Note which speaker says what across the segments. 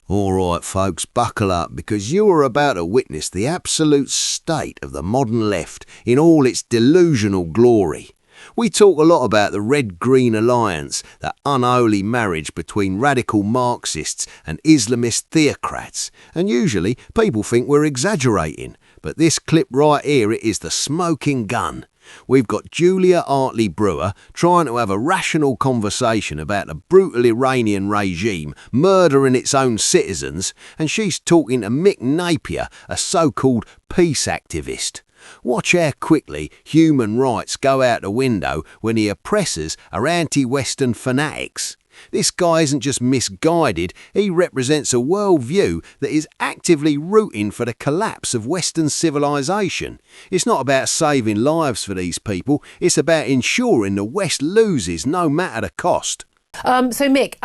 Speaker 1: All right, folks, buckle up, because you are about to witness the absolute state of the modern left in all its delusional glory. We talk a lot about the Red-Green alliance, that unholy marriage between radical Marxists and Islamist theocrats, and usually people think we're exaggerating, but this clip right here is the smoking gun. We've got Julia Hartley Brewer trying to have a rational conversation about the brutal Iranian regime murdering its own citizens, and she's talking to Mick Napier, a so-called peace activist. Watch how quickly human rights go out the window when the oppressors are anti-Western fanatics. This guy isn't just misguided, he represents a worldview that is actively rooting for the collapse of Western civilization. It's not about saving lives for these people, it's about ensuring the West loses no matter the cost.
Speaker 2: So Mick,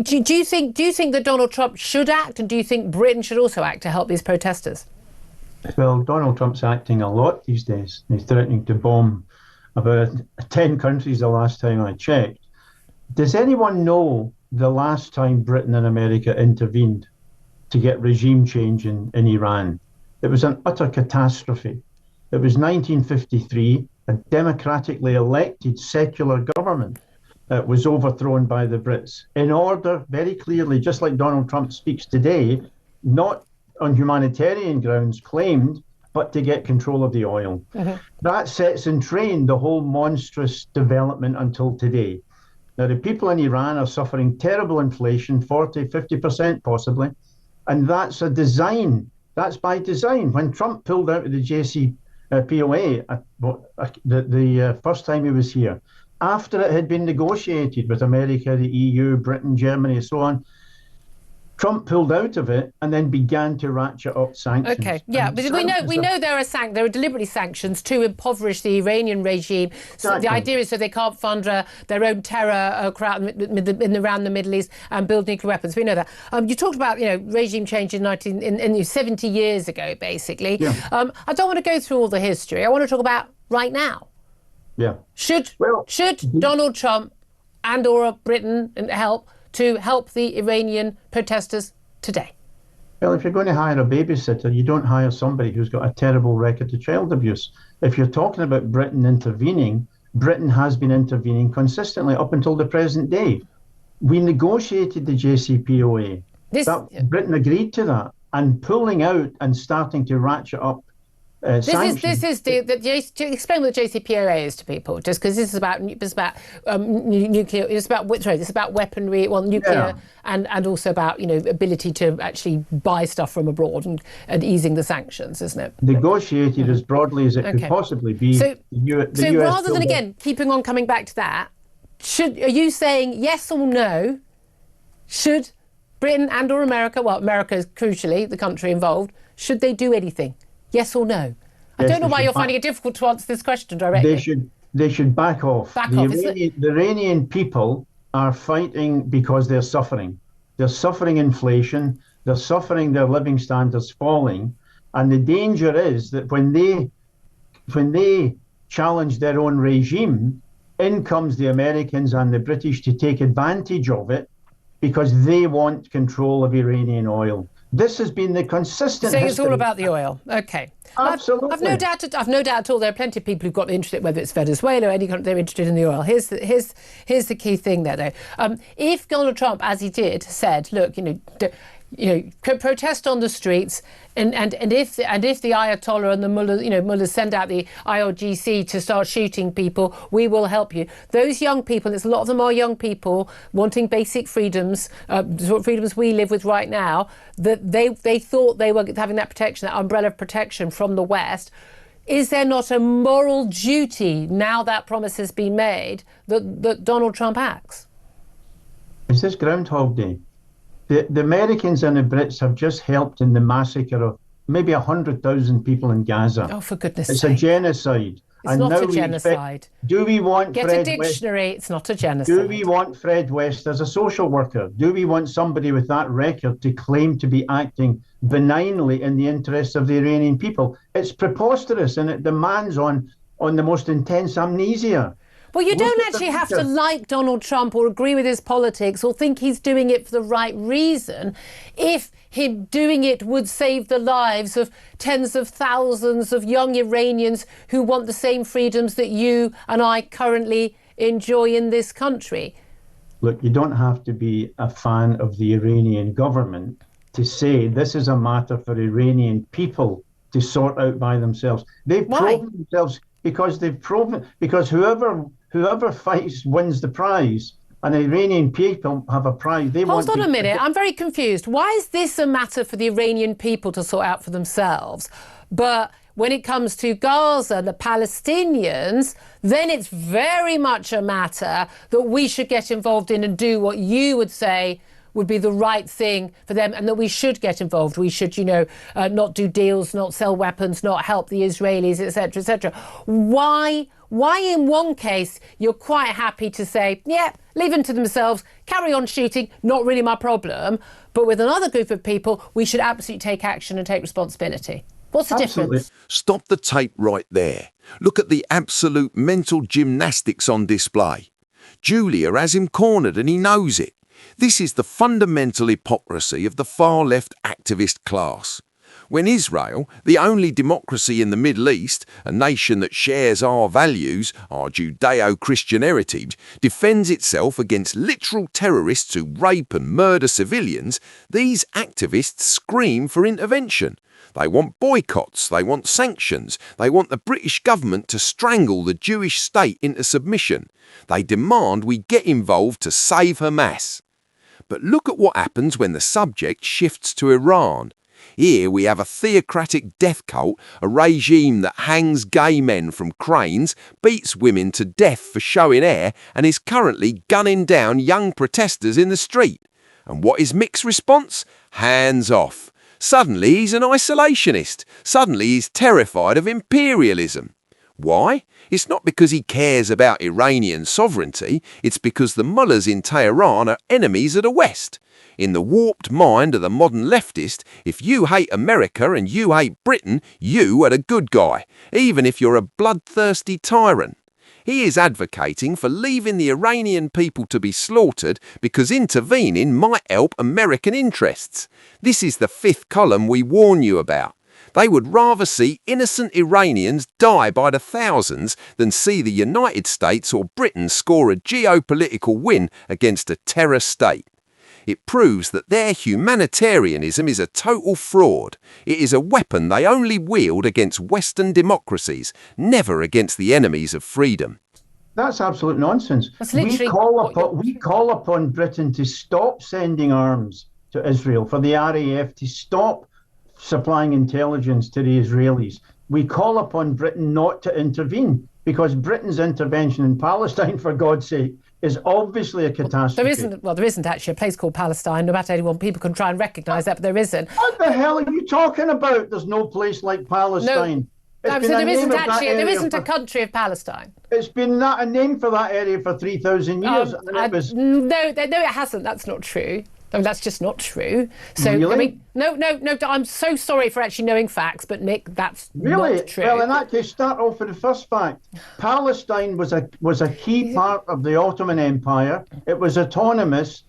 Speaker 2: do you think that Donald Trump should act, and do you think Britain should also act to help these protesters?
Speaker 3: Well, Donald Trump's acting a lot these days. He's threatening to bomb about 10 countries the last time I checked. Does anyone know the last time Britain and America intervened to get regime change in Iran? It was an utter catastrophe. It was 1953, a democratically elected secular government that was overthrown by the Brits in order, very clearly, just like Donald Trump speaks today, not on humanitarian grounds claimed, but to get control of the oil. Mm-hmm. That sets in train the whole monstrous development until today. Now, the people in Iran are suffering terrible inflation, 40, 50% possibly, and that's a design. That's by design. When Trump pulled out of the JCPOA the first time he was here, after it had been negotiated with America, the EU, Britain, Germany, and so on, Trump pulled out of it and then began to ratchet up sanctions.
Speaker 2: Okay, yeah, but we know there are deliberately sanctions to impoverish the Iranian regime. So the idea is so they can't fund their own terror around the Middle East and build nuclear weapons. We know that. You talked about regime change in 70 years ago, basically. Yeah. I don't want to go through all the history. I want to talk about right now.
Speaker 3: Yeah.
Speaker 2: Should Donald Trump and/or Britain help the Iranian protesters today?
Speaker 3: Well, if you're going to hire a babysitter, you don't hire somebody who's got a terrible record of child abuse. If you're talking about Britain intervening, Britain has been intervening consistently up until the present day. We negotiated the JCPOA. Britain agreed to that, and pulling out and starting to ratchet up sanctions.
Speaker 2: To explain what the JCPOA is to people, just because this is about nuclear. It's about weaponry, nuclear, and also about ability to actually buy stuff from abroad and easing the sanctions, isn't it?
Speaker 3: Negotiated as broadly as it could possibly be.
Speaker 2: So rather than again keeping on coming back to that, are you saying yes or no? Should Britain and/or America, well, America is crucially the country involved, should they do anything? Yes or no? I don't know why you're finding it difficult to answer this question directly.
Speaker 3: They should back off. The Iranian people are fighting because they're suffering. They're suffering inflation. They're suffering their living standards falling. And the danger is that when they challenge their own regime, in comes the Americans and the British to take advantage of it because they want control of Iranian oil. This has been the consistent
Speaker 2: history. It's all about the oil. Okay.
Speaker 3: Absolutely.
Speaker 2: I've no doubt at all. There are plenty of people who've got interested, whether it's Venezuela or any country, they're interested in the oil. Here's the key thing there, though. If Donald Trump, as he did, said, look, protest on the streets, and if the Ayatollah and the mullahs send out the IRGC to start shooting people, we will help you. Those young people, and a lot of them are young people wanting basic freedoms, freedoms we live with right now, that they thought they were having that protection, that umbrella of protection from the West. Is there not a moral duty, now that promise has been made, that Donald Trump acts?
Speaker 3: Is this Groundhog Day? The Americans and the Brits have just helped in the massacre of maybe 100,000 people in Gaza.
Speaker 2: Oh, for goodness sake.
Speaker 3: It's a genocide.
Speaker 2: It's not a genocide.
Speaker 3: Do we want
Speaker 2: Get
Speaker 3: Fred
Speaker 2: a dictionary,
Speaker 3: West?
Speaker 2: It's not a genocide.
Speaker 3: Do we want Fred West as a social worker? Do we want somebody with that record to claim to be acting benignly in the interests of the Iranian people? It's preposterous, and it demands on the most intense amnesia.
Speaker 2: Well, you
Speaker 3: Look
Speaker 2: don't
Speaker 3: at the
Speaker 2: actually have to
Speaker 3: future.
Speaker 2: like Donald Trump or agree with his politics or think he's doing it for the right reason if him doing it would save the lives of tens of thousands of young Iranians who want the same freedoms that you and I currently enjoy in this country.
Speaker 3: Look, you don't have to be a fan of the Iranian government to say this is a matter for Iranian people to sort out by themselves. They've
Speaker 2: Why?
Speaker 3: proven themselves because whoever fights wins the prize. And Iranian people have a prize. They
Speaker 2: Hold
Speaker 3: want
Speaker 2: on
Speaker 3: to
Speaker 2: a minute. I'm very confused. Why is this a matter for the Iranian people to sort out for themselves? But when it comes to Gaza, the Palestinians, then it's very much a matter that we should get involved in and do what you would say would be the right thing for them, and that we should get involved. We should, not do deals, not sell weapons, not help the Israelis, etc., etc. Why in one case you're quite happy to say, yeah, leave them to themselves, carry on shooting, not really my problem, but with another group of people, we should absolutely take action and take responsibility? What's the difference?
Speaker 1: Stop the tape right there. Look at the absolute mental gymnastics on display. Julia has him cornered and he knows it. This is the fundamental hypocrisy of the far-left activist class. When Israel, the only democracy in the Middle East, a nation that shares our values, our Judeo-Christian heritage, defends itself against literal terrorists who rape and murder civilians, these activists scream for intervention. They want boycotts, they want sanctions, they want the British government to strangle the Jewish state into submission. They demand we get involved to save Hamas. But look at what happens when the subject shifts to Iran. Here we have a theocratic death cult, a regime that hangs gay men from cranes, beats women to death for showing hair, and is currently gunning down young protesters in the street. And what is Mick's response? Hands off. Suddenly he's an isolationist. Suddenly he's terrified of imperialism. Why? It's not because he cares about Iranian sovereignty, it's because the mullahs in Tehran are enemies of the West. In the warped mind of the modern leftist, if you hate America and you hate Britain, you are the good guy, even if you're a bloodthirsty tyrant. He is advocating for leaving the Iranian people to be slaughtered because intervening might help American interests. This is the fifth column we warn you about. They would rather see innocent Iranians die by the thousands than see the United States or Britain score a geopolitical win against a terror state. It proves that their humanitarianism is a total fraud. It is a weapon they only wield against Western democracies, never against the enemies of freedom.
Speaker 3: That's absolute nonsense. We call upon Britain to stop sending arms to Israel, for the RAF to stop supplying intelligence to the Israelis. We call upon Britain not to intervene, because Britain's intervention in Palestine, for God's sake, is obviously a catastrophe.
Speaker 2: There isn't actually a place called Palestine, no matter anyone. People can try and recognise that, but there isn't.
Speaker 3: What the hell are you talking about? There's no place like Palestine.
Speaker 2: No, so there isn't a country of Palestine.
Speaker 3: It's been a name for that area for 3,000 years.
Speaker 2: No, it hasn't. That's not true. I mean, that's just not true. So,
Speaker 3: really?
Speaker 2: I mean, no, I'm so sorry for actually knowing facts, but Nick, that's not true.
Speaker 3: Well, in that case, start off with the first fact. Palestine was a key part of the Ottoman Empire. It was autonomous.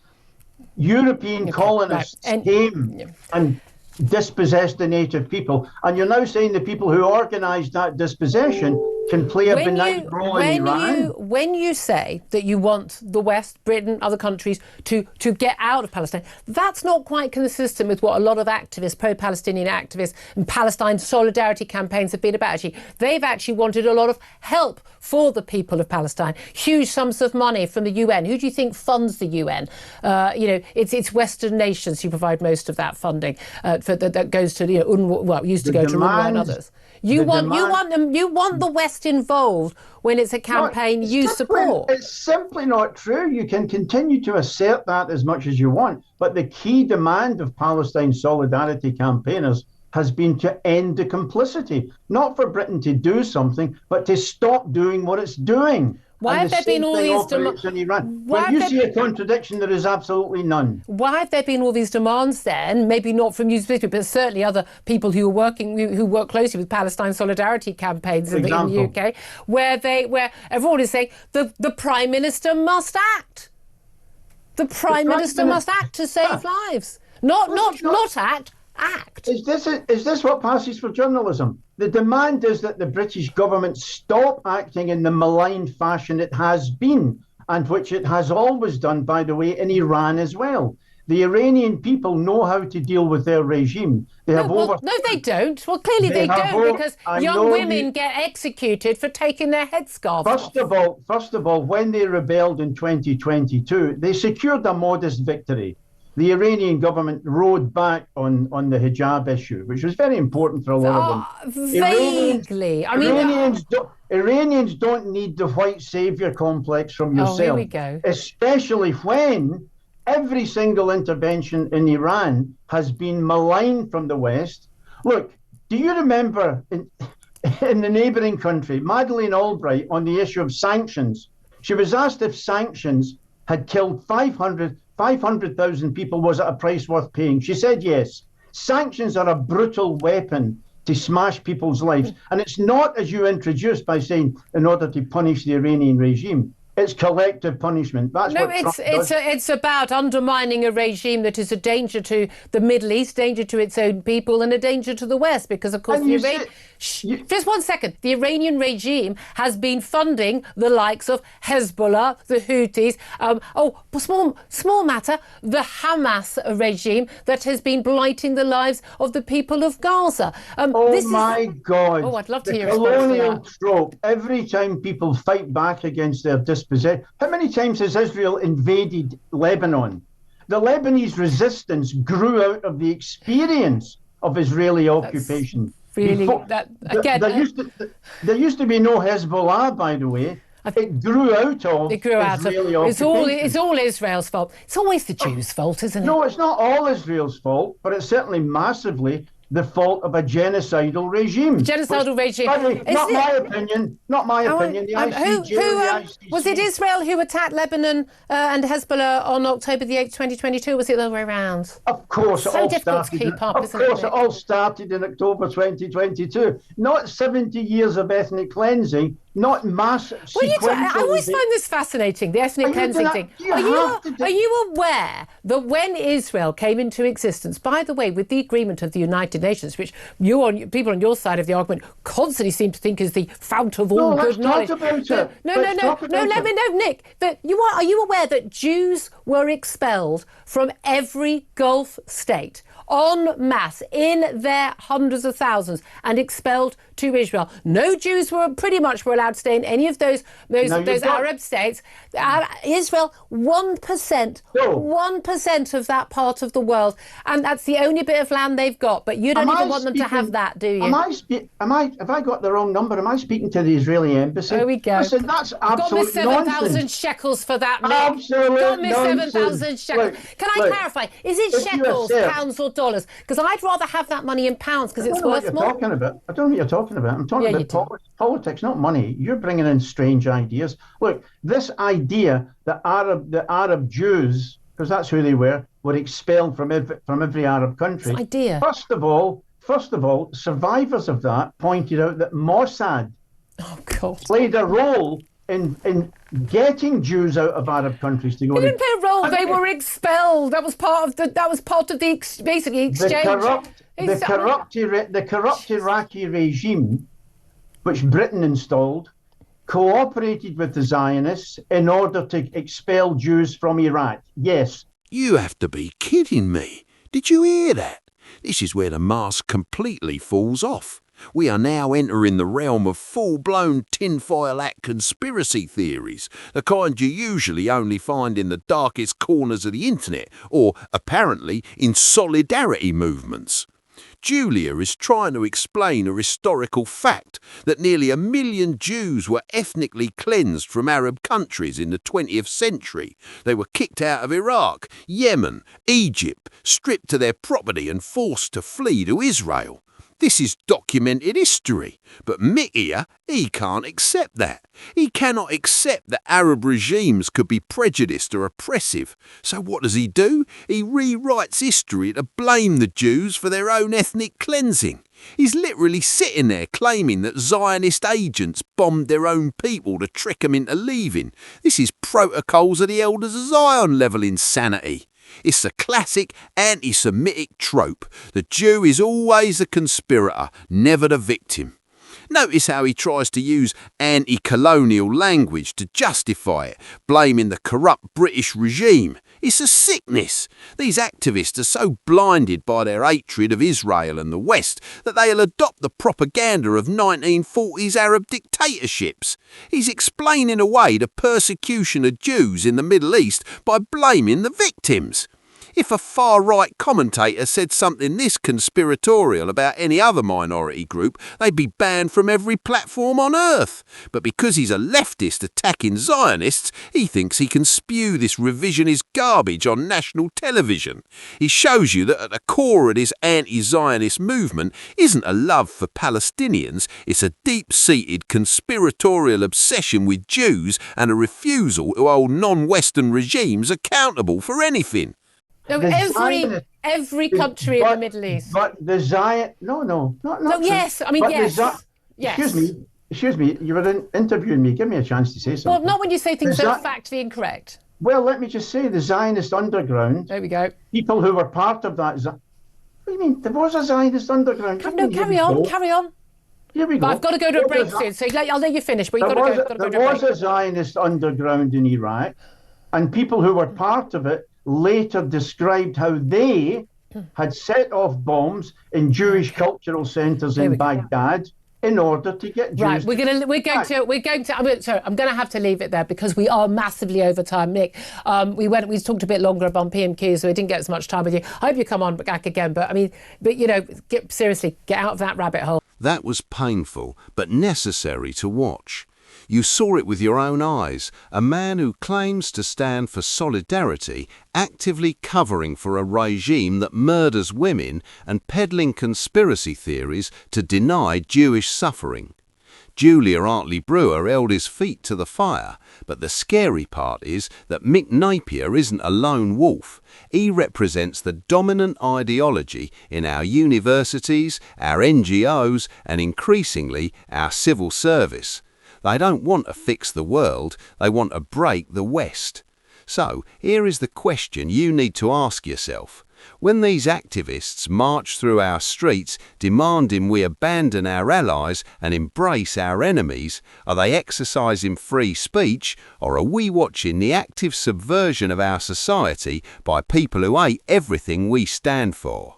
Speaker 3: European colonists came and dispossessed the native people. And you're now saying the people who organised that dispossession can play a benign role in Iran?
Speaker 2: When you say that you want the West, Britain, other countries to get out of Palestine, that's not quite consistent with what a lot of activists, pro-Palestinian activists and Palestine solidarity campaigns have been about. Actually, they've actually wanted a lot of help for the people of Palestine. Huge sums of money from the UN. Who do you think funds the UN? It's Western nations who provide most of that funding that goes to UNRWA. Well, it used to go to UNRWA and others. You want the West involved when it's a campaign you support.
Speaker 3: It's simply not true. You can continue to assert that as much as you want, but the key demand of Palestine solidarity campaigners has been to end the complicity, not for Britain to do something, but to stop doing what it's doing.
Speaker 2: Why have there been all these demands
Speaker 3: in Iran? When you see a contradiction, there is absolutely none.
Speaker 2: Why have there been all these demands then? Maybe not from you specifically, but certainly other people who work closely with Palestine solidarity campaigns in the UK, where everyone is saying the Prime Minister must act. The Prime Minister must act to save lives. Not act.
Speaker 3: Is this what passes for journalism? The demand is that the British government stop acting in the malign fashion it has been, and which it has always done, by the way, in Iran as well. The Iranian people know how to deal with their regime. No,
Speaker 2: they don't. Well, clearly they don't, because young women get executed for taking their headscarf off.
Speaker 3: First of all, when they rebelled in 2022, they secured a modest victory. The Iranian government rode back on the hijab issue, which was very important for a lot of them.
Speaker 2: Vaguely.
Speaker 3: Iranians don't need the white savior complex from yourself.
Speaker 2: Here we go.
Speaker 3: Especially when every single intervention in Iran has been maligned from the West. Look, do you remember in the neighbouring country, Madeleine Albright, on the issue of sanctions? She was asked if sanctions had killed 500,000 people, was it a price worth paying? She said yes. Sanctions are a brutal weapon to smash people's lives. And it's not, as you introduced, by saying in order to punish the Iranian regime. It's collective punishment.
Speaker 2: It's about undermining a regime that is a danger to the Middle East, danger to its own people, and a danger to the West. Because, of course, just 1 second. The Iranian regime has been funding the likes of Hezbollah, the Houthis, small matter, the Hamas regime that has been blighting the lives of the people of Gaza.
Speaker 3: God.
Speaker 2: Oh, I'd love to hear a response to
Speaker 3: colonial
Speaker 2: that.
Speaker 3: trope. Every time people fight back against their dispossession. How many times has Israel invaded Lebanon? The Lebanese resistance grew out of the experience of Israeli occupation.
Speaker 2: Really,
Speaker 3: there used to be no Hezbollah, by the way. It grew out of Israeli occupation.
Speaker 2: It's all Israel's fault. It's always the Jews' fault, isn't it?
Speaker 3: No, it's not all Israel's fault, but it's certainly massively the fault of a genocidal regime. Not my opinion. The ICJ,
Speaker 2: was it Israel who attacked Lebanon and Hezbollah on October the 8th, 2022? Was it the other way around?
Speaker 3: Of course,
Speaker 2: it all
Speaker 3: started in October 2022. Not 70 years of ethnic cleansing, not mass sequential.
Speaker 2: I always find this fascinating, the ethnic cleansing thing. Are you aware that when Israel came into existence, by the way, with the agreement of the United Nations, which people on your side of the argument constantly seem to think is the fount of all good knowledge. Nick. Are you aware that Jews were expelled from every Gulf state en masse in their hundreds of thousands and expelled to Israel? No Jews were allowed to stay in any of those Arab states. Israel, 1% of that part of the world, and that's the only bit of land they've got. But you don't even want them to have that, do you?
Speaker 3: Have I got the wrong number? Am I speaking to the Israeli embassy?
Speaker 2: There we go.
Speaker 3: Listen, that's absolute nonsense.
Speaker 2: Got me 7,000 shekels for that, Mick.
Speaker 3: Absolute
Speaker 2: got me
Speaker 3: nonsense.
Speaker 2: 7,000 shekels. Can I clarify? Is it shekels, pounds, or dollars? Because I'd rather have that money in pounds because it's worth more.
Speaker 3: I don't know what you're talking about. I'm talking about politics, not money. You're bringing in strange ideas. Look, this idea that the Arab Jews, because that's who they were expelled from every Arab country.
Speaker 2: Idea.
Speaker 3: First of all, survivors of that pointed out that Mossad played a role in getting Jews out of Arab countries to go.
Speaker 2: They didn't play a role. They were expelled. That was part of the exchange.
Speaker 3: The corrupt Iraqi regime, which Britain installed, cooperated with the Zionists in order to expel Jews from Iraq. Yes.
Speaker 1: You have to be kidding me. Did you hear that? This is where the mask completely falls off. We are now entering the realm of full-blown tinfoil hat conspiracy theories, the kind you usually only find in the darkest corners of the internet, or apparently in solidarity movements. Julia is trying to explain a historical fact that nearly 1 million Jews were ethnically cleansed from Arab countries in the 20th century. They were kicked out of Iraq, Yemen, Egypt, stripped to their property and forced to flee to Israel. This is documented history. But Mick here, he can't accept that. He cannot accept that Arab regimes could be prejudiced or oppressive. So what does he do? He rewrites history to blame the Jews for their own ethnic cleansing. He's literally sitting there claiming that Zionist agents bombed their own people to trick them into leaving. This is protocols of the Elders of Zion level insanity. It's a classic anti-Semitic trope. The Jew is always the conspirator, never the victim. Notice how he tries to use anti-colonial language to justify it, blaming the corrupt British regime. It's a sickness. These activists are so blinded by their hatred of Israel and the West that they'll adopt the propaganda of 1940s Arab dictatorships. He's explaining away the persecution of Jews in the Middle East by blaming the victims. If a far-right commentator said something this conspiratorial about any other minority group, they'd be banned from every platform on earth. But because he's a leftist attacking Zionists, he thinks he can spew this revisionist garbage on national television. He shows you that at the core of this anti-Zionist movement isn't a love for Palestinians, it's a deep-seated conspiratorial obsession with Jews and a refusal to hold non-Western regimes accountable for anything.
Speaker 2: No, every country in the Middle East.
Speaker 3: But the Zion... No,
Speaker 2: yes, I mean, yes. Yes.
Speaker 3: Excuse me, you were interviewing me. Give me a chance to say something.
Speaker 2: Well, not when you say things that are factually incorrect.
Speaker 3: Well, let me just say, the Zionist underground...
Speaker 2: There we go.
Speaker 3: People who were part of that... What do you mean? There was a Zionist underground.
Speaker 2: Carry on.
Speaker 3: Here we go.
Speaker 2: But I've got to go to a break soon, so I'll let you finish, but you've got to go to a break.
Speaker 3: There was a Zionist underground in Iraq, and people who were part of it later described how they had set off bombs in Jewish cultural centres in Baghdad in order to get Jews.
Speaker 2: Right, we're going to. I'm going to have to leave it there because we are massively over time, Mick. We talked a bit longer about PMQ, so we didn't get as much time with you. I hope you come on back again, but seriously, get out of that rabbit hole.
Speaker 1: That was painful, but necessary to watch. You saw it with your own eyes, a man who claims to stand for solidarity, actively covering for a regime that murders women and peddling conspiracy theories to deny Jewish suffering. Julia Hartley Brewer held his feet to the fire, but the scary part is that Mick Napier isn't a lone wolf. He represents the dominant ideology in our universities, our NGOs, and increasingly our civil service. They don't want to fix the world, they want to break the West. So, here is the question you need to ask yourself. When these activists march through our streets demanding we abandon our allies and embrace our enemies, are they exercising free speech, or are we watching the active subversion of our society by people who hate everything we stand for?